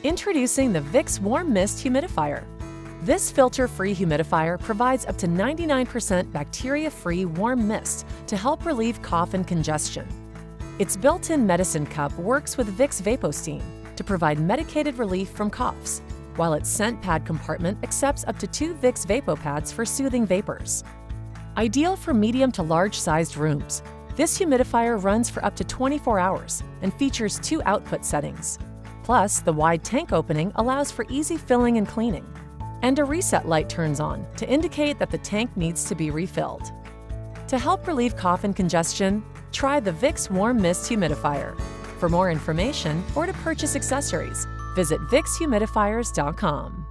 Introducing the Vicks Warm Mist Humidifier. This filter-free humidifier provides up to 99% bacteria-free warm mist to help relieve cough and congestion. Its built-in medicine cup works with Vicks VapoSteam to provide medicated relief from coughs, while its scent pad compartment accepts up to 2 Vicks VapoPads for soothing vapors. Ideal for medium to large-sized rooms, this humidifier runs for up to 24 hours and features 2 output settings. Plus, the wide tank opening allows for easy filling and cleaning. And a reset light turns on to indicate that the tank needs to be refilled. To help relieve cough and congestion, try the Vicks Warm Mist Humidifier. For more information or to purchase accessories, visit VicksHumidifiers.com.